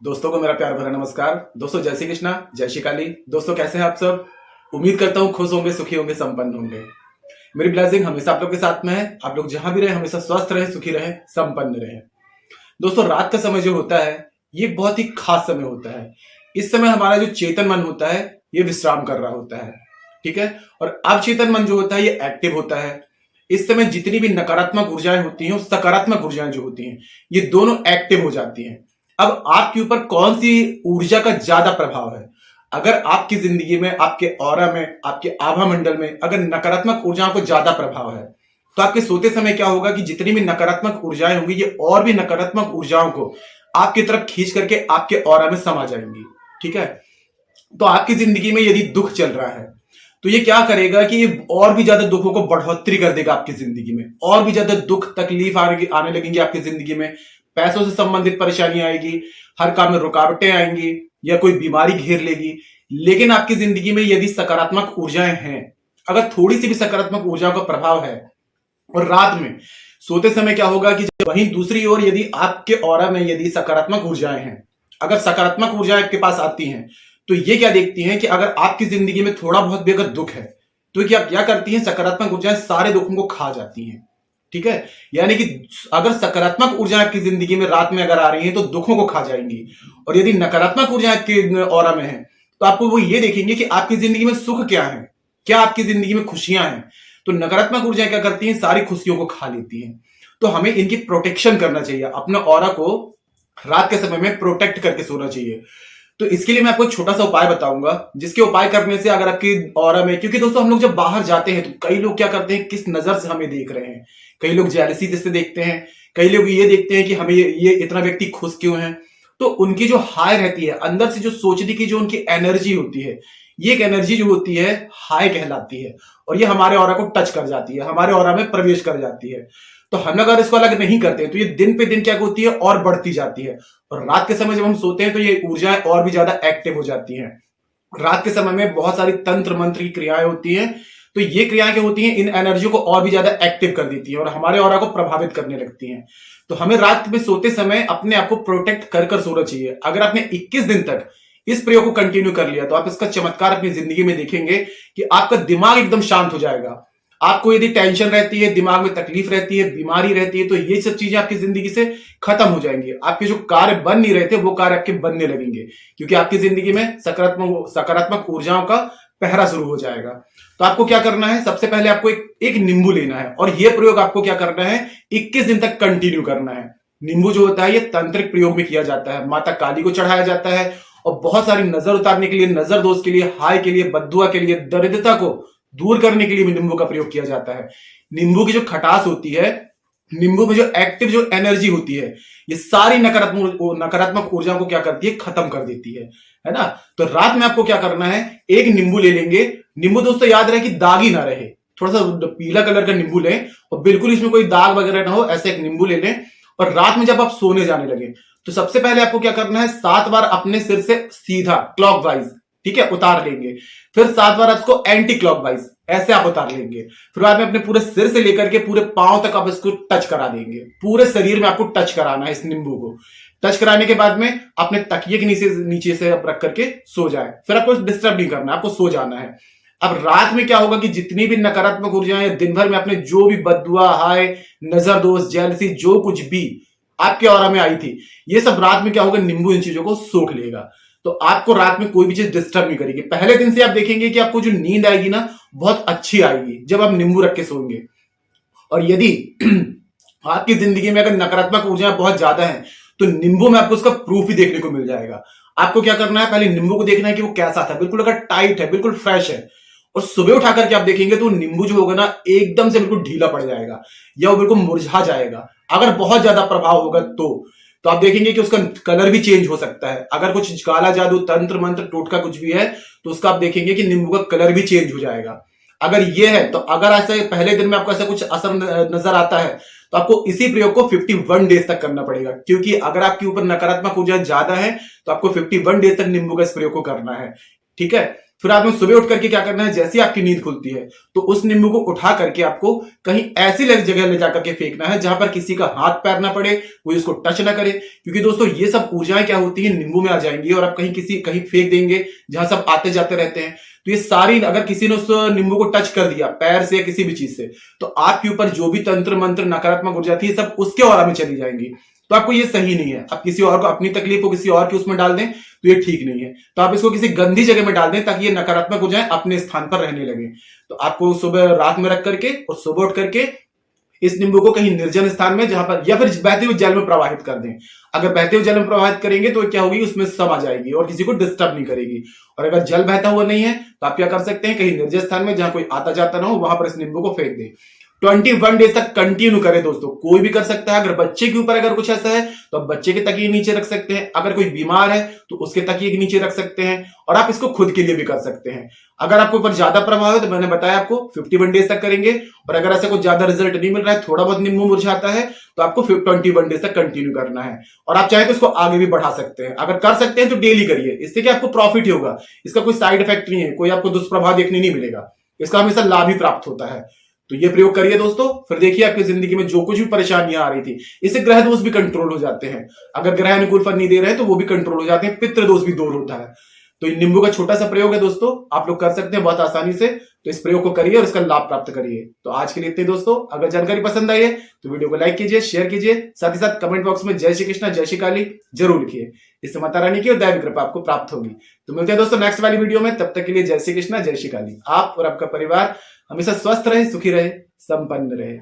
दोस्तों को मेरा प्यार भरा नमस्कार। दोस्तों जय श्री कृष्णा, जय श्री काली। दोस्तों कैसे हैं आप सब? उम्मीद करता हूं खुश होंगे, सुखी होंगे, संपन्न होंगे। मेरी ब्लेसिंग हमेशा आप लोग के साथ में है। आप लोग जहां भी रहे हमेशा स्वस्थ रहे, सुखी रहे, संपन्न रहे। दोस्तों रात का समय जो होता है ये बहुत ही खास समय होता है। इस समय हमारा जो चेतन मन होता है ये विश्राम कर रहा होता है, ठीक है। और अवचेतन मन जो होता है ये एक्टिव होता है। इस समय जितनी भी नकारात्मक ऊर्जाएं होती हैं, सकारात्मक ऊर्जाएं जो होती हैं, ये दोनों एक्टिव हो जाती हैं। अब आपके ऊपर कौन सी ऊर्जा का ज्यादा प्रभाव है? अगर आपकी जिंदगी में, आपके ऑरा में, आपके आभा मंडल में अगर नकारात्मक ऊर्जाओं को ज्यादा प्रभाव है तो आपके सोते समय क्या होगा कि जितनी भी नकारात्मक ऊर्जाएं होंगी ये और भी नकारात्मक ऊर्जाओं को आपकी तरफ खींच करके आपके ऑरा में समा जाएंगी, ठीक है। तो आपकी जिंदगी में यदि दुख चल रहा है तो ये क्या करेगा कि ये और भी ज्यादा दुखों को बढ़ोतरी कर देगा आपकी जिंदगी में। और भी ज्यादा दुख तकलीफ आने लगेंगी आपकी जिंदगी में। पैसों से संबंधित परेशानी आएगी, हर काम में रुकावटें आएंगी या कोई बीमारी घेर लेगी। लेकिन आपकी जिंदगी में यदि सकारात्मक ऊर्जाएं हैं, अगर थोड़ी सी भी सकारात्मक ऊर्जाओं का प्रभाव है, और रात में सोते समय क्या होगा कि वहीं दूसरी ओर यदि आपके ऑरा में यदि सकारात्मक ऊर्जाएं हैं, अगर सकारात्मक ऊर्जाएं आपके पास आती हैं तो ये क्या देखती हैं कि अगर आपकी जिंदगी में थोड़ा बहुत भी अगर दुख है तो क्या करती हैं, सकारात्मक ऊर्जाएं सारे दुखों को खा जाती हैं, ठीक है। यानी कि अगर सकारात्मक ऊर्जा आपकी जिंदगी में रात में अगर आ रही है तो दुखों को खा जाएंगी। और यदि नकारात्मक ऊर्जा आपके ऑरा में है तो आपको वो ये देखेंगे कि आपकी जिंदगी में सुख क्या है, क्या आपकी जिंदगी में खुशियां हैं। तो नकारात्मक ऊर्जा क्या करती हैं, सारी खुशियों को खा लेती हैं। तो हमें इनकी प्रोटेक्शन करना चाहिए, अपने ऑरा को रात के समय में प्रोटेक्ट करके सोना चाहिए। तो इसके लिए मैं आपको एक छोटा सा उपाय बताऊंगा, जिसके उपाय करने से अगर आपकी ऑरा में, क्योंकि दोस्तों हम लोग जब बाहर जाते हैं तो कई लोग क्या करते हैं, किस नजर से हमें देख रहे हैं। कई लोग जेलसी से देखते हैं, कई लोग ये देखते हैं कि हमें ये इतना व्यक्ति खुश क्यों है। तो उनकी जो हाई रहती है, अंदर से जो सोचने की जो उनकी एनर्जी होती है, ये एक एनर्जी जो होती है हाई कहलाती है। और ये हमारे ऑरा को टच कर जाती है, हमारे ऑरा में प्रवेश कर जाती है। तो हम अगर इसको अलग नहीं करते तो ये दिन पे दिन क्या होती है, और बढ़ती जाती है। और रात के समय जब हम सोते हैं तो ये ऊर्जाएं और भी ज्यादा एक्टिव हो जाती हैं। रात के समय में बहुत सारी तंत्र मंत्र की क्रियाएं होती हैं। तो ये क्रियाएं क्या होती हैं, इन एनर्जी को और भी ज्यादा एक्टिव कर देती हैं और हमारे ऑरा को प्रभावित करने लगती हैं। तो हमें रात में सोते समय अपने आप को प्रोटेक्ट कर कर सोना चाहिए। अगर आपने 21 दिन तक इस प्रयोग को कंटिन्यू कर लिया तो आप इसका चमत्कार अपनी जिंदगी में देखेंगे कि आपका दिमाग एकदम शांत हो जाएगा। आपको यदि टेंशन रहती है, दिमाग में तकलीफ रहती है, बीमारी रहती है, तो ये सब चीजें आपकी जिंदगी से खत्म हो जाएंगी। आपके जो कार्य बन नहीं रहे थे वो कार्य आपके बनने लगेंगे, क्योंकि आपकी जिंदगी में सकारात्मक ऊर्जाओं का पहरा शुरू हो जाएगा। तो आपको क्या करना है, सबसे पहले आपको एक नींबू लेना है और यह प्रयोग आपको क्या करना है, 21 दिन तक कंटिन्यू करना है। नींबू जो होता है ये तांत्रिक प्रयोग में किया जाता है, माता काली को चढ़ाया जाता है और बहुत सारी नजर उतारने के लिए, नजर दोष के लिए, हाय के लिए, बद्दुआ के लिए, दरिद्रता को दूर करने के लिए भी नींबू का प्रयोग किया जाता है। नींबू की जो खटास होती है, नींबू में जो एक्टिव जो एनर्जी होती है, ये सारी नकारात्मक ऊर्जा को क्या करती है, खत्म कर देती है ना। तो रात में आपको क्या करना है, एक नींबू ले लेंगे। नींबू दोस्तों याद रहे कि दागी ना रहे, थोड़ा सा पीला कलर का नींबू लें और बिल्कुल इसमें कोई दाग वगैरह ना हो, ऐसे एक नींबू ले लें। और रात में जब आप सोने जाने लगे तो सबसे पहले आपको क्या करना है, 7 बार अपने सिर से सीधा क्लॉकवाइज, ठीक है, उतार लेंगे। फिर 7 बार आपको एंटी क्लॉकवाइज ऐसे आप उतार लेंगे। फिर बाद में अपने पूरे सिर से लेकर के पूरे पांव तक आप इसको टच करा देंगे। पूरे शरीर में आपको टच कराना है इस नींबू को। टच कराने के बाद में अपने तकिए के नीचे से आप रख करके सो जाए। फिर आपको डिस्टर्ब नहीं करना है, आपको सो जाना है। अब रात में क्या होगा कि जितनी भी नकारात्मक ऊर्जाएं दिन भर में आपने जो भी बद्दुआ, हाय, नजर दोष, जेलसी, जो कुछ भी आपके ऑरा में आई थी, ये सब रात में क्या होगा, नींबू इन चीजों को सोख लेगा। तो आपको रात में कोई भी चीज डिस्टर्ब नहीं करेगी। पहले दिन से आप देखेंगे कि आपको जो नींद आएगी ना बहुत अच्छी आएगी जब आप नींबू रख के सोएंगे। और यदि आपकी जिंदगी में अगर नकारात्मक ऊर्जा बहुत ज्यादा है तो नींबू में आपको उसका प्रूफ ही देखने को मिल जाएगा। आपको क्या करना है, पहले नींबू को देखना है कि वो कैसा था, बिल्कुल अगर टाइट है, बिल्कुल फ्रेश है, और सुबह उठा करके आप देखेंगे तो नींबू जो होगा ना एकदम से बिल्कुल ढीला पड़ जाएगा या वो बिल्कुल मुरझा जाएगा। अगर बहुत ज्यादा प्रभाव होगा तो आप देखेंगे कि उसका कलर भी चेंज हो सकता है। अगर कुछ काला जादू, तंत्र मंत्र, टोटका कुछ भी है तो उसका आप देखेंगे कि नींबू का कलर भी चेंज हो जाएगा। अगर ये है तो अगर ऐसे पहले दिन में आपको ऐसा कुछ असर नजर आता है तो आपको इसी प्रयोग को 51 डेज तक करना पड़ेगा, क्योंकि अगर आपके ऊपर नकारात्मक ऊर्जा ज्यादा है तो आपको 51 डेज तक नींबू का इस प्रयोग को करना है, ठीक है। फिर आपने सुबह उठ करके क्या करना है, जैसे ही आपकी नींद खुलती है तो उस नींबू को उठा करके आपको कहीं ऐसी जगह ले जाकर के फेंकना है जहां पर किसी का हाथ पैर ना पड़े, कोई उसको टच ना करे। क्योंकि दोस्तों ये सब ऊर्जाएं क्या होती है, नींबू में आ जाएंगी और आप कहीं फेंक देंगे जहां सब आते जाते रहते हैं। तो ये सारी, अगर किसी ने उस नींबू को टच कर दिया पैर से या किसी भी चीज से, तो आपके ऊपर जो भी तंत्र मंत्र नकारात्मक ऊर्जा थी सब उसके ऑरा में चली जाएंगी। तो आपको ये सही नहीं है। आप किसी और को, अपनी तकलीफ को किसी और के उसमें डाल दें तो ये ठीक नहीं है। तो आप इसको किसी गंदी जगह में डाल दें ताकि ये नकारात्मक ऊर्जाएं अपने स्थान पर रहने लगे। तो आपको सुबह रात में रख करके और सुबह उठ करके इस नींबू को कहीं निर्जन स्थान में, जहां पर, या फिर बहते हुए जल में प्रवाहित कर दें। अगर बहते हुए जल में प्रवाहित करेंगे तो क्या होगी, उसमें सम आ जाएगी और किसी को डिस्टर्ब नहीं करेगी। और अगर जल बहता हुआ नहीं है तो आप क्या कर सकते हैं, कहीं निर्जन स्थान में जहां कोई आता जाता ना हो, वहां पर इस नींबू को फेंक दें। 21 डेज तक कंटिन्यू करें दोस्तों। कोई भी कर सकता है। अगर बच्चे के ऊपर अगर कुछ ऐसा है तो आप बच्चे के तकिए नीचे रख सकते हैं। अगर कोई बीमार है तो उसके तकिए के नीचे रख सकते हैं। और आप इसको खुद के लिए भी कर सकते हैं। अगर आपको ऊपर ज्यादा प्रभाव है तो मैंने बताया आपको 51 डेज तक करेंगे। और अगर ऐसा कुछ ज्यादा रिजल्ट नहीं मिल रहा है, थोड़ा बहुत नींबू मुरझाता है, तो आपको 21 डेज तक कंटिन्यू करना है। और आप चाहे तो इसको आगे भी बढ़ा सकते हैं। अगर कर सकते हैं तो डेली करिए। इससे क्या आपको प्रॉफिट ही होगा। इसका कोई साइड इफेक्ट नहीं है, कोई आपको दुष्प्रभाव देखने नहीं मिलेगा। इसका हमेशा लाभ ही प्राप्त होता है। तो ये प्रयोग करिए दोस्तों। फिर देखिए आपकी जिंदगी में जो कुछ भी परेशानियां आ रही थी, इससे ग्रह दोष भी कंट्रोल हो जाते हैं। अगर ग्रह अनुकूल फल नहीं दे रहे हैं तो वो भी कंट्रोल हो जाते हैं। पितृ दोष भी दूर होता है। तो ये नींबू का छोटा सा प्रयोग है दोस्तों, आप लोग कर सकते हैं बहुत आसानी से। तो इस प्रयोग को करिए और इसका लाभ प्राप्त करिए। तो आज के लिए इतने दोस्तों। अगर जानकारी पसंद आई है तो वीडियो को लाइक कीजिए, शेयर कीजिए, साथ ही साथ कमेंट बॉक्स में जय श्री कृष्णा जय श्री काली जरूर लिखिए। इससे माता रानी की और दैवी कृपा आपको प्राप्त होगी। तो मिलते हैं दोस्तों नेक्स्ट वाली वीडियो में। तब तक के लिए जय श्री कृष्णा जय श्री काली। आप और आपका परिवार हमेशा स्वस्थ रहे, सुखी रहे, संपन्न रहे।